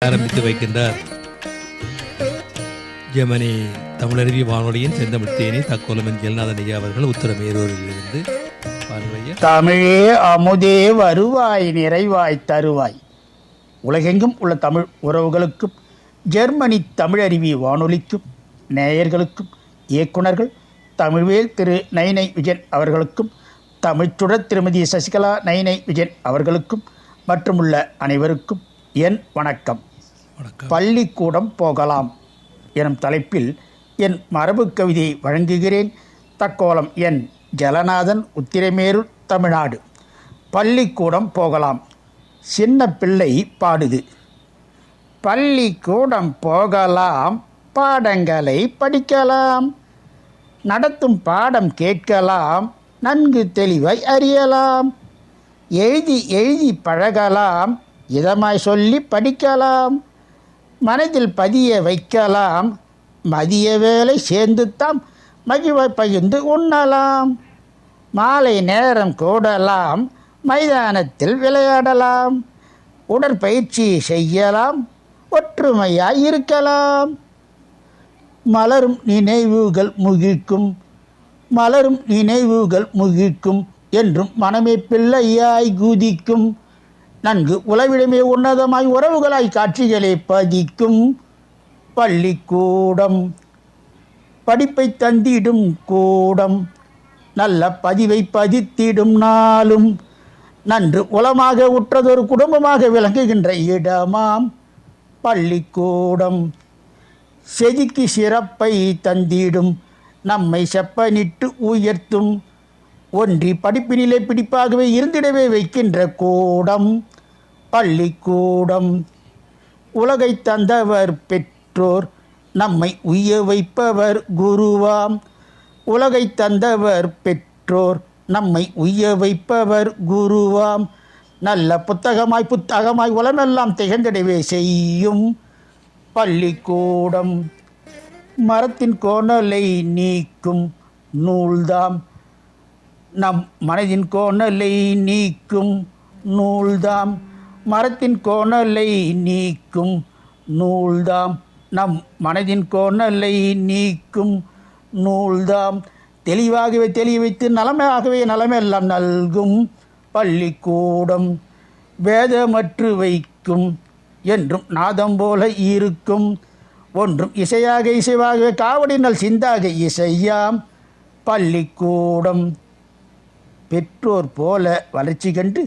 ஆரம்பித்து வைக்கின்றார். ஜெர்மனி தமிழருவி வானொலியின் செந்தமிழ் தேனி தக்கோலமன் ஜெயநாதன் ஐயா அவர்கள் உத்தரமேரூரிலிருந்து. தமிழே அமுதே வருவாய் நிறைவாய் தருவாய். உலகெங்கும் உள்ள தமிழ் உறவுகளுக்கும் ஜெர்மனி தமிழருவி வானொலிக்கும் நேயர்களுக்கும் இயக்குநர்கள் தமிழ்வேல் திரு நைனை விஜயன் அவர்களுக்கும் தமிழ்ச்சுடர் திருமதி சசிகலா நைனை விஜயன் அவர்களுக்கும் மற்றும் உள்ள அனைவருக்கும் என் வணக்கம். பள்ளிக்கூடம் போகலாம் எனும் தலைப்பில் என் மரபு கவிதையை வழங்குகிறேன். தக்கோலம் என் ஜலநாதன், உத்திரமேரூர், தமிழ்நாடு. பள்ளிக்கூடம் போகலாம். சின்ன பிள்ளை பாடுது. பள்ளிக்கூடம் போகலாம், பாடங்களை படிக்கலாம், நடத்தும் பாடம் கேட்கலாம், நன்கு தெளிவாய் அறியலாம், எழுதி எழுதி பழகலாம், இதமாய் சொல்லி படிக்கலாம், மனதில் பதிய வைக்கலாம், மதிய வேலை சேர்ந்துத்தாம் மகிழ்வை பகிர்ந்து உண்ணலாம், மாலை நேரம் கூடலாம், மைதானத்தில் விளையாடலாம், உடற்பயிற்சி செய்யலாம், ஒற்றுமையாய் இருக்கலாம், மலரும் நினைவுகள் முகிழ்க்கும், மலரும் நினைவுகள் முகிழ்க்கும், என்றும் மனமே பிள்ளையாய் குதிக்கும், நன்கு உளவிடமே உன்னதமாய் உறவுகளாய் காட்சிகளை பதிக்கும். பள்ளிக்கூடம் படிப்பை தந்திடும் கூடம், நல்ல பதிவை பதித்திடும் நாளும், நன்று உளமாக உற்றதொரு குடும்பமாக விளங்குகின்ற இடமாம் பள்ளிக்கூடம். செதுக்கி சிறப்பை தந்திடும், நம்மை செப்பனிட்டு உயர்த்தும், ஒன்றி படிப்பினிலே பிடிப்பாகவே இருந்திடவே வைக்கின்ற கூடம் பள்ளிக்கூடம். உலகை தந்தவர் பெற்றோர், நம்மை உய்ய வைப்பவர் குருவாம். உலகை தந்தவர் பெற்றோர், நம்மை உய்ய வைப்பவர் குருவாம். நல்ல புத்தகமாய் உலமெல்லாம் திகழ்ந்திடவே செய்யும் பள்ளிக்கூடம். மரத்தின் கோணலை நீக்கும் நூல்தாம், நம் மனதின் கோணலை நீக்கும் நூல்தாம். மரத்தின் கோணலை நீக்கும் நூல்தாம், நம் மனதின் கோணலை நீக்கும் நூல்தாம். தெளிவாகவே தெளிய வைத்து நலமாகவே நலமெல்லாம் நல்கும் பள்ளிக்கூடம். வேதமற்று வைக்கும், என்றும் நாதம் போல இருக்கும், ஒன்றும் இசையாகவே காவடினல் சிந்தாக இசையாம் பள்ளிக்கூடம். பெற்றோர் போல வளர்ச்சி கண்டு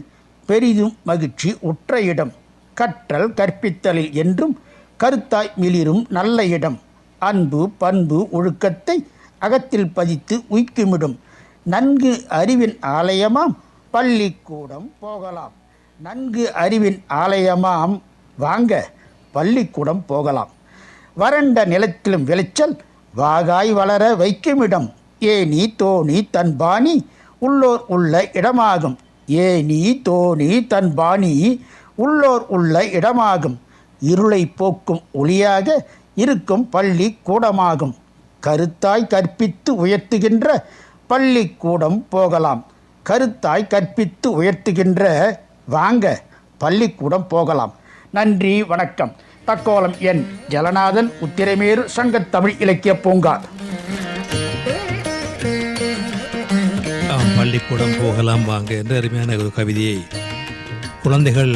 பெரிதும் மகிழ்ச்சி உற்ற இடம், கற்றல் கற்பித்தலில் என்றும் கருத்தாய் மிளிரும் நல்ல இடம். அன்பு பண்பு ஒழுக்கத்தை அகத்தில் பதித்து உய்க்குமிடும், நன்கு அறிவின் ஆலயமாம் பள்ளிக்கூடம் போகலாம். நன்கு அறிவின் ஆலயமாம் வாங்க பள்ளிக்கூடம் போகலாம். வறண்ட நிலத்திலும் விளைச்சல் வாகாய் வளர வைக்குமிடம், ஏனி தோணி தன் பாணி உள்ளோர் உள்ள இடமாகும். ஏனி தோணி தன் பாணி உள்ளோர் உள்ள இடமாகும். இருளை போக்கும் ஒளியாக இருக்கும் பள்ளி கூடமாகும். கருத்தாய் கற்பித்து உயர்த்துகின்ற பள்ளிக்கூடம் போகலாம். கருத்தாய் கற்பித்து உயர்த்துகின்ற வாங்க பள்ளிக்கூடம் போகலாம். நன்றி, வணக்கம். தக்கோலம் என் ஜலநாதன், உத்திரமேரூர், சங்கத் தமிழ் இலக்கிய பூங்கா. பள்ளிக்கூடம் போகலாம் வாங்க என்ற அருமையான ஒரு கவிதையை குழந்தைகள்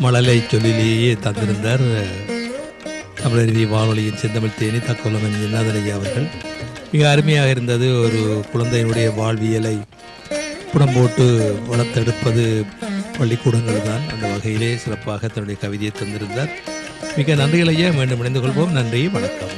மழலை சொல்லிலேயே தந்திருந்தார் தமிழருவி வானொலியின் செந்தமிழ் தேனி தக்கோலமன் ஜெயநாதன் ஐயா அவர்கள். மிக அருமையாக இருந்தது. ஒரு குழந்தையினுடைய வாழ்வியலை புடம் போட்டு வளர்த்தெடுப்பது பள்ளிக்கூடங்கள் தான். அந்த வகையிலே சிறப்பாக தன்னுடைய கவிதையை தந்திருந்தார். மிக நன்றிகள் ஐயா. மீண்டும் இணைந்து கொள்வோம். நன்றி, வணக்கம்.